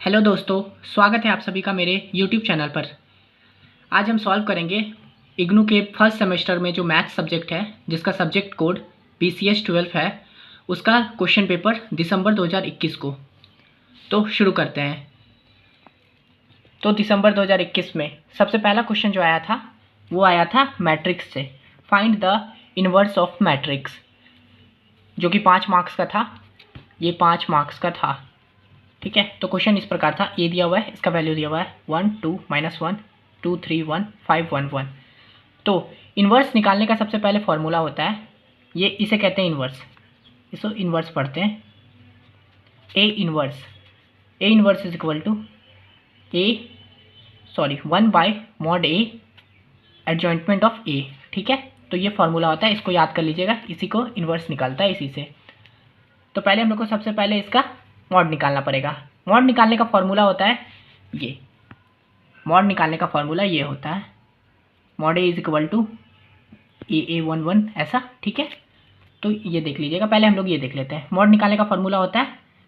Hello दोस्तों, स्वागत है आप सभी का मेरे यूट्यूब चैनल पर। आज हम सॉल्व करेंगे इग्नू के फर्स्ट सेमेस्टर में जो मैथ्स सब्जेक्ट है, जिसका सब्जेक्ट कोड BCS 12 है, उसका क्वेश्चन पेपर दिसंबर 2021 को। तो शुरू करते हैं। तो दिसंबर 2021 में सबसे पहला क्वेश्चन जो आया था वो आया था मैट्रिक्स से। Find the inverse of matrix, जो कि 5 मार्क्स का था। ये 5 मार्क्स का था, ठीक है। तो क्वेश्चन इस प्रकार था, ए दिया हुआ है, इसका वैल्यू दिया हुआ है 1 2 -1 2 3 1 5 1 1। तो इन्वर्स निकालने का सबसे पहले फॉर्मूला होता है, ये इसे कहते हैं इन्वर्स। इसको इन्वर्स पढ़ते हैं। A inverse is equal to 1/mod A adjoint of A, ठीक है। तो ये फॉर्मूला होता है, इसको याद कर लीजिएगा। इसी को इन्वर्स निकालता है, इसी से। तो पहले हम लोग को सबसे पहले इसका मॉड निकालना पड़ेगा। मॉड निकालने का फॉर्मूला होता है ये। मॉड निकालने का फॉर्मूला ये होता है, mod a is equal to AA11, ऐसा, ठीक है। तो ये देख लीजिएगा। पहले हम लोग ये देख लेते हैं। मॉड निकालने का फॉर्मूला होता है,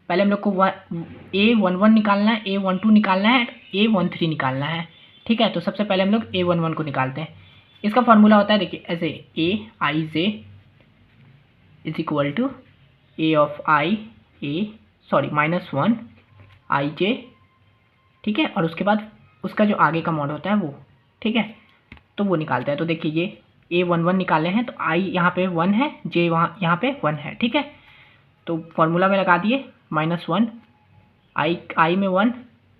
पहले हम लोग को A11 निकालना है, A12 निकालना है, A13 निकालना है, ठीक है। तो सबसे पहले हम लोग A11 को निकालते हैं। इसका फॉर्मूला होता है, देखिए ऐसे, Aij is equal to -1 ij, ठीक है। और उसके बाद उसका जो आगे का मॉड होता है वो, ठीक है। तो वो निकालते हैं। तो देखिए ये A11 निकाले हैं, तो i यहाँ पे 1 है, j यहाँ पे 1 है, ठीक है। तो फॉर्मूला में लगा दिए -1, i में 1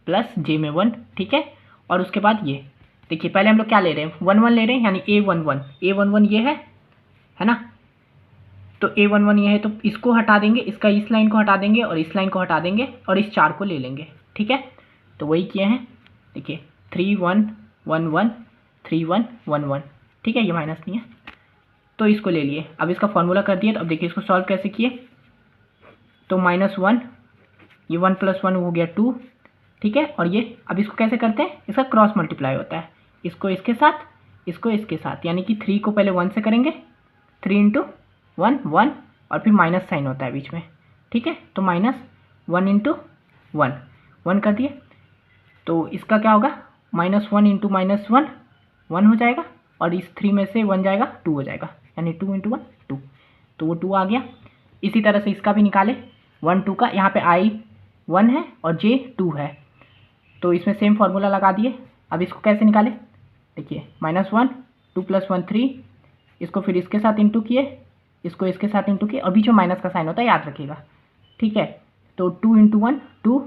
प्लस j में 1, ठीक है। और उसके बाद ये देखिए, पहले हम लोग क्या ले रहे हैं, 1 1 ले रहे हैं, यानी A11 ये है ना। तो A11 ये है, तो इसको हटा देंगे, इसका इस लाइन को हटा देंगे और इस लाइन को हटा देंगे और इस 4 को ले लेंगे, ठीक है। तो वही किए हैं, देखिए 3 1 1 1 3 1 1 1, ठीक है। ये माइनस नहीं है, तो इसको ले लिए। अब इसका फॉर्मूला कर दिया। तो अब देखिए इसको सॉल्व कैसे किए। तो -1, ये 1 + 1 हो गया 2, ठीक है। और ये अब इसको कैसे करते हैं, इसका क्रॉस मल्टीप्लाई होता है, इसको इसके साथ, इसको इसके साथ, यानी कि 3 को पहले 1 से करेंगे, 3 × 1 1, और फिर माइनस साइन होता है बीच में, ठीक है। तो -1 × 1 कर दिए। तो इसका क्या होगा, -1 × -1 1 हो जाएगा, और इस 3 में से 1 जाएगा 2 हो जाएगा, यानी 2 × 1 2। तो वो 2 आ गया। इसी तरह से इसका भी निकाले, 1 2 का। यहाँ पे i 1 है और j 2 है, तो इसमें सेम फार्मूला लगा दिए। अब इसको कैसे निकाले, देखिए -1 2 + 1 3, इसको फिर इसके साथ इंटू किए, इसको इसके साथ इंटू किए, और बीच में माइनस का साइन होता है, याद रखिएगा, ठीक है। तो 2 × 1 2,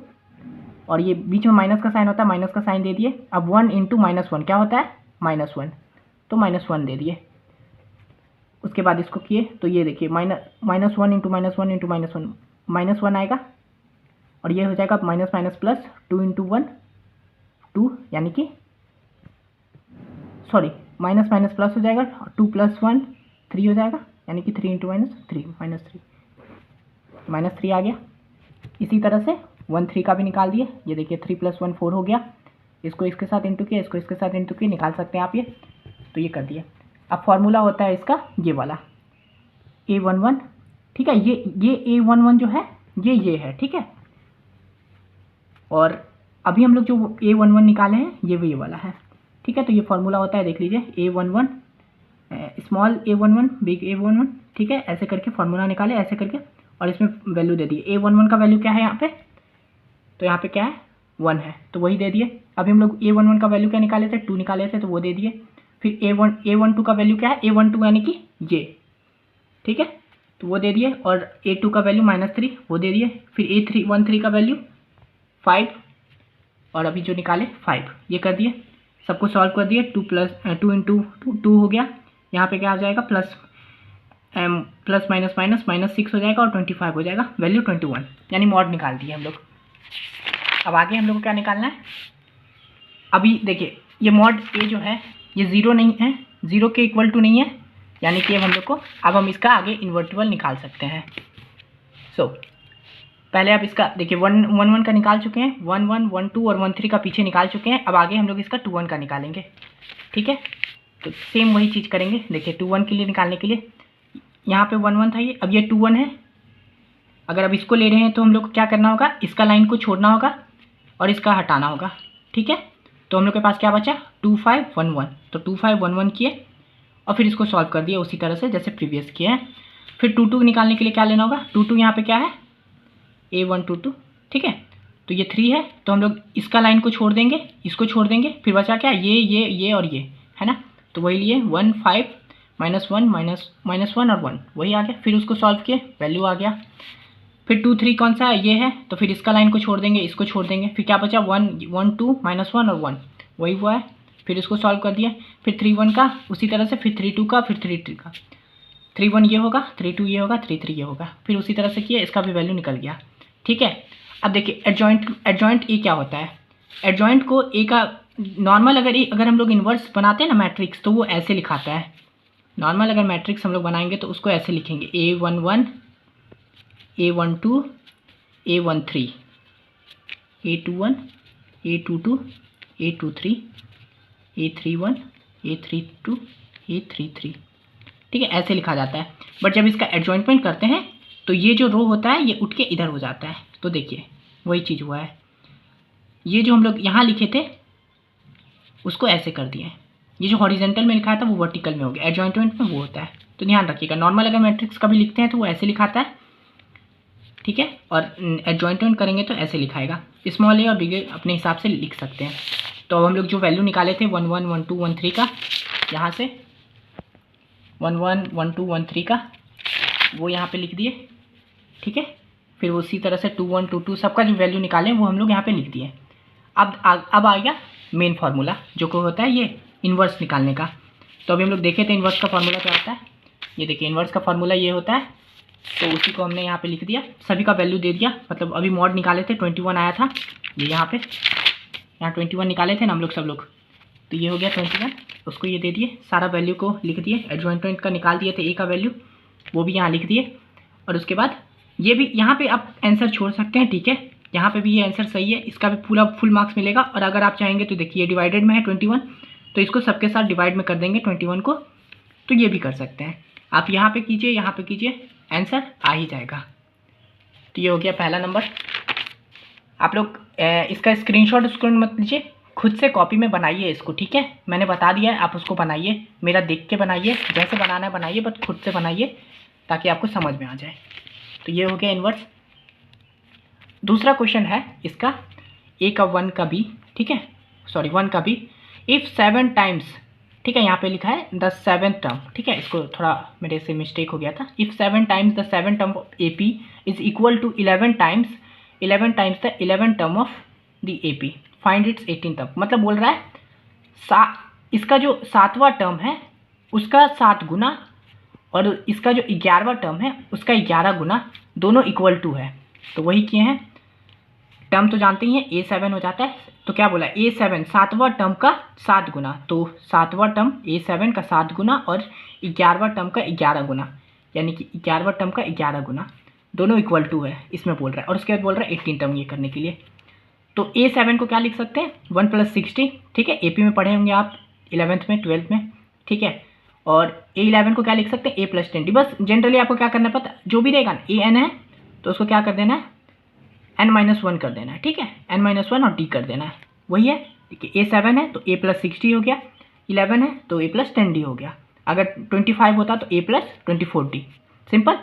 और ये बीच में माइनस का साइन होता है, माइनस का साइन दे दिए। अब 1 × -1 क्या होता है, -1, तो -1 दे दिए। उसके बाद इसको किए, तो ये देखिए -1 × -1 × -1 आएगा, और ये हो जाएगा माइनस माइनस प्लस 2 × 1 2, यानी कि सॉरी, माइनस माइनस प्लस हो जाएगा, 2 + 1 3 हो जाएगा, यानी कि 3 × -3 -3 आ गया। इसी तरह से 1 3 का भी निकाल दिए। ये देखिए 3 + 1 4 हो गया, इसको इसके साथ इंटू किया, इसको इसके साथ इंटू किया, निकाल सकते हैं आप ये। तो ये कर दिया। अब फॉर्मूला होता है इसका ये वाला A11, ठीक है। ये A11 जो है ये है, ठीक है। और अभी हम लोग जो A11 निकाले हैं ये वाला है, ठीक है। तो ये फॉर्मूला होता है, देख लीजिए, A11 small A11 big A11, ठीक है। ऐसे करके फॉर्मूला निकाले, ऐसे करके, और इसमें वैल्यू दे दिए। A11 का वैल्यू क्या है यहाँ पे, तो यहाँ पे क्या है, 1 है, तो वही दे दिए। अभी हम लोग A11 का वैल्यू क्या निकाले थे, 2 निकाले थे, तो वो दे दिए। फिर A12 का वैल्यू क्या है, A12 यानी कि ये, ठीक है, तो वो दे दिए। और A2 का वैल्यू -3, वो दे दिए। फिर A13 का वैल्यू 5, और अभी जो निकाले 5, ये कर दिए। सबको सॉल्व कर दिए। 2 × 2 हो गया। यहाँ पे क्या आ जाएगा, प्लस माइनस माइनस -6 हो जाएगा, और 25 हो जाएगा, वैल्यू 21, यानी मॉड निकाल दिए हम लोग। अब आगे हम लोग को क्या निकालना है, अभी देखिए ये मॉड ए जो है ये 0 नहीं है, 0 के इक्वल टू नहीं है, यानी कि अब हम लोग को, अब हम इसका आगे इन्वर्टिबल निकाल सकते हैं। पहले आप इसका देखिए 1 1 का निकाल चुके हैं, 1 1 1 2 और 1 3 का पीछे निकाल चुके हैं। अब आगे हम लोग इसका 2 1 का निकालेंगे, ठीक है। तो सेम वही चीज़ करेंगे। देखिए 2 1 के लिए निकालने के लिए यहाँ पे 1 1 था, ये अब ये 2 1 है। अगर अब इसको ले रहे हैं तो हम लोग को क्या करना होगा, इसका लाइन को छोड़ना होगा, और इसका हटाना होगा, ठीक है। तो हम लोग के पास क्या बचा 2511, तो 2511 किए और फिर इसको सॉल्व कर दिया उसी तरह से जैसे प्रीवियस किए हैं। फिर 22 निकालने के लिए क्या लेना होगा, 22 यहाँ पे क्या है A122, ठीक है। तो ये 3 है, तो हम लोग इसका लाइन को छोड़ देंगे, इसको छोड़ देंगे, फिर बचा क्या ये और ये है ना। तो वही लिए 1 5 -1 -1 और 1 वही आ गया। फिर उसको सॉल्व किए, वैल्यू आ गया। फिर 2 3 कौन सा है, ये है, तो फिर इसका लाइन को छोड़ देंगे, इसको छोड़ देंगे, फिर क्या बचा 1 1 2 -1 और 1 वही हुआ है। फिर इसको सॉल्व कर दिया, फिर 3 1 का उसी तरह से, फिर 3 2 का, फिर 3 3 का, 3 1 ये होगा, 3 2 ये होगा, 3 3 ये होगा। फिर उसी तरह से किया, इसका भी वैल्यू निकल गया, ठीक है। अब देखिए एडजॉइंट ए क्या होता है। एडजॉइंट को ए का नॉर्मल अगर हम लोग इन्वर्स बनाते हैं ना मैट्रिक्स, तो वो ऐसे लिखाता है। नॉर्मल अगर मैट्रिक्स हम लोग बनाएंगे तो उसको ऐसे लिखेंगे A11 A12 A13 A21 A22 A23 A31 A32 A33, ठीक है, ऐसे लिखा जाता है। बट जब इसका एडजॉइंटमेंट करते हैं तो ये जो रो होता है ये उठ के इधर हो जाता है। तो देखिए वही चीज़ हुआ है, ये जो हम लोग यहाँ लिखे थे उसको ऐसे कर दिए, ये जो हॉरिजेंटल में लिखा था वो वर्टिकल में हो गया, एडजॉइंटमेंट में वो होता है। तो ध्यान रखिएगा, नॉर्मल अगर मैट्रिक्स कभी लिखते हैं तो वो ऐसे लिखाता है, ठीक है, और एडजॉइंटमेंट करेंगे तो ऐसे लिखाएगा। स्मॉल ए और बिग ए अपने हिसाब से लिख सकते हैं। तो अब हम लोग जो वैल्यू निकाले थे 1 1 1 2 1 3 का, यहाँ से 1 1 1 2 1 3 का वो यहाँ पे लिख दिए, ठीक है। फिर उसी तरह से 2 1 2 2 सबका जो वैल्यू निकालें वो हम लोग यहाँ पे लिख दिए। अब आ गया मेन फार्मूला जो को होता है ये इन्वर्स निकालने का। तो अभी हम लोग देखे थे इन्वर्स का फार्मूला क्या होता है। ये देखिए इन्वर्स का फार्मूला ये होता है, तो उसी को हमने यहाँ पे लिख दिया, सभी का वैल्यू दे दिया। मतलब अभी मॉड निकाले थे 21 आया था, ये यहाँ पे यहाँ 21 निकाले थे ना हम लोग सब लोग, तो ये हो गया 21, उसको ये दे दिए, सारा वैल्यू को लिख दिए। एडजॉइंटमेंट का निकाल दिए थे ए का वैल्यू, वो भी यहाँ लिख दिए। और उसके बाद ये भी यहाँ पे आप आंसर छोड़ सकते हैं, ठीक है, यहाँ पे भी ये आंसर सही है, इसका भी पूरा फुल मार्क्स मिलेगा। और अगर आप चाहेंगे तो देखिए डिवाइडेड में है 21, तो इसको सबके साथ डिवाइड में कर देंगे 21 को, तो ये भी कर सकते हैं आप। यहाँ पे कीजिए, यहाँ पे कीजिए, आंसर आ ही जाएगा। तो ये हो गया पहला नंबर। आप लोग इसका स्क्रीनशॉट मत लीजिए, खुद से कॉपी में बनाइए इसको, ठीक है, मैंने बता दिया है, आप उसको बनाइए, मेरा देख के बनाइए, जैसे बनाना है बनाइए, बट खुद से बनाइए ताकि आपको समझ में आ जाए। तो ये हो गया इन्वर्स। दूसरा क्वेश्चन है इसका ए का 1 का बी, ठीक है, सॉरी 1 का बी, इफ़ 7 टाइम्स, ठीक है, यहाँ पे लिखा है द 7th टर्म, ठीक है, इसको थोड़ा मेरे से मिस्टेक हो गया था। If 7 times the 7th term of A P is equal to 11 times the 11th term of the A P, find its 18th term. मतलब बोल रहा है इसका जो 7वां टर्म है उसका 7 गुना और इसका जो 11वां टर्म है उसका 11 गुना, दोनों इक्वल टू है। तो वही किए हैं, टर्म तो जानते ही हैं A7 हो जाता है, तो क्या बोला A7 7वां टर्म का 7 गुना, तो 7वां टर्म A7 का 7 गुना और 11वां टर्म का 11 गुना, यानी कि 11वां टर्म का 11 गुना, दोनों इक्वल टू है इसमें बोल रहा है। और उसके बाद बोल रहा है 18 टर्म ये करने के लिए। तो A7 को क्या लिख सकते हैं 1 + 60, ठीक है, AP में पढ़े होंगे आप 11th में 12th में, ठीक है। और A11 को क्या लिख सकते हैं A + 10D। बस जनरली आपको क्या करना है पता, जो भी रहेगा ना AN है तो उसको क्या कर देना है N-1 कर देना है, ठीक है, N-1 और D कर देना है, वही है। देखिए A7 है तो A + 60 हो गया, 11 है तो A + 10D हो गया, अगर 25 होता तो A + 24D, सिंपल।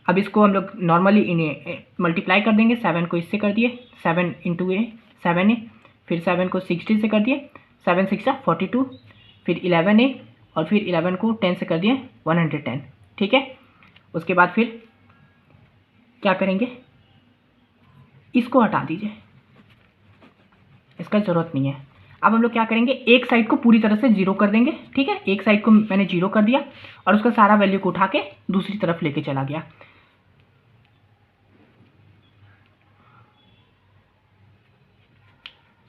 अब इसको हम लोग नॉर्मली इन्हें मल्टीप्लाई कर देंगे, 7 को इससे कर दिए 7 × A 7A, फिर 7 को 60 से कर दिए 7 6 42, फिर 11A और फिर 11 को 10 से कर दिए 110, ठीक है। उसके बाद फिर क्या करेंगे, इसको हटा दीजिए, इसका ज़रूरत नहीं है। अब हम लोग क्या करेंगे, एक साइड को पूरी तरह से 0 कर देंगे, ठीक है, एक साइड को मैंने 0 कर दिया और उसका सारा वैल्यू को उठा के दूसरी तरफ लेके चला गया।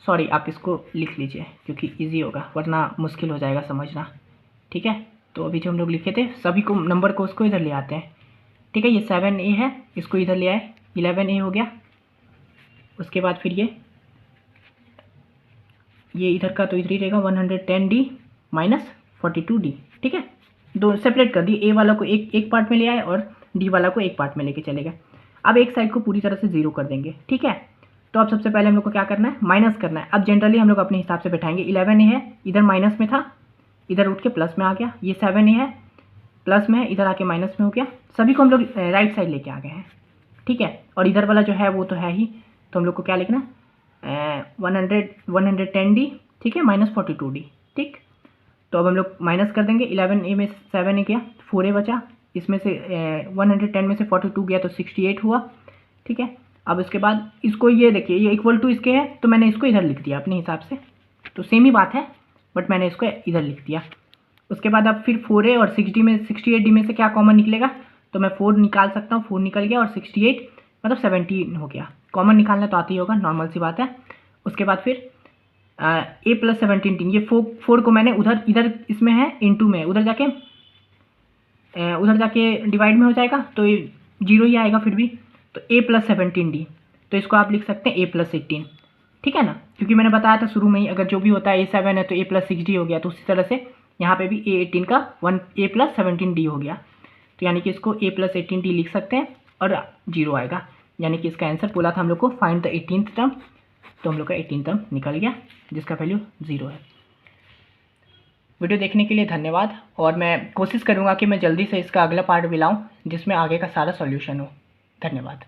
सॉरी, आप इसको लिख लीजिए क्योंकि इजी होगा, वरना मुश्किल हो जाएगा समझना, ठीक है। तो अभी जो हम लोग लिखे थे सभी को नंबर को उसको इधर ले आते हैं, ठीक है। ये 7A है, इसको इधर ले आए, 11A हो गया। उसके बाद फिर ये इधर का तो इधर ही रहेगा 110D - 42D, ठीक है। दो सेपरेट कर दिए, ए वाला को एक पार्ट में ले आए और डी वाला को एक पार्ट में लेके चले गए। अब एक साइड को पूरी तरह से 0 कर देंगे, ठीक है। तो अब सबसे पहले हम लोग को क्या करना है, माइनस करना है। अब जनरली हम लोग अपने हिसाब से बैठाएंगे। 11 है, इधर माइनस में था, इधर उठ के प्लस में आ गया। ये 7 है, प्लस में है, इधर आके माइनस में हो गया। सभी को हम लोग राइट साइड लेके आ गए हैं, ठीक है। और इधर वाला जो है वो तो है ही, तो हम लोग को क्या लिखना, 110D, ठीक है, -42D, ठीक। तो अब हम लोग माइनस कर देंगे। 11A में 7 है गया, 4A बचा, इसमें से 110 में से 42 गया तो 68 हुआ, ठीक है। अब इसके बाद इसको ये देखिए, ये इक्वल टू इसके है, तो मैंने इसको इधर लिख दिया अपने हिसाब से, तो सेम ही बात है, बट मैंने इसको इधर लिख दिया। उसके बाद अब फिर 4A और 68D में से क्या कॉमन निकलेगा, तो मैं 4 निकाल सकता हूँ, 4 निकल गया, और 68 मतलब 17 हो गया। कॉमन निकालना तो आती ही होगा, नॉर्मल सी बात है। उसके बाद फिर A + 17, ये 4 को मैंने इधर इसमें है इंटू में, उधर जाके डिवाइड में हो जाएगा, तो ये 0 ही आएगा फिर भी। तो A + 17D, तो इसको आप लिख सकते हैं A + 18, ठीक है ना, क्योंकि मैंने बताया था शुरू में ही, अगर जो भी होता है A7 है तो A + 6D हो गया, तो उसी तरह से यहाँ पे भी A18 का A + 17D हो गया। तो यानी कि इसको A + 18D लिख सकते हैं और 0 आएगा, यानी कि इसका आंसर बोला था हम लोग को फाइंड द 18th टर्म, तो हम लोग का 18th टर्म निकल गया जिसका वैल्यू 0 है। वीडियो देखने के लिए धन्यवाद, और मैं कोशिश करूँगा कि मैं जल्दी से इसका अगला पार्ट भी लाऊँ जिसमें आगे का सारा सॉल्यूशन हो। धन्यवाद।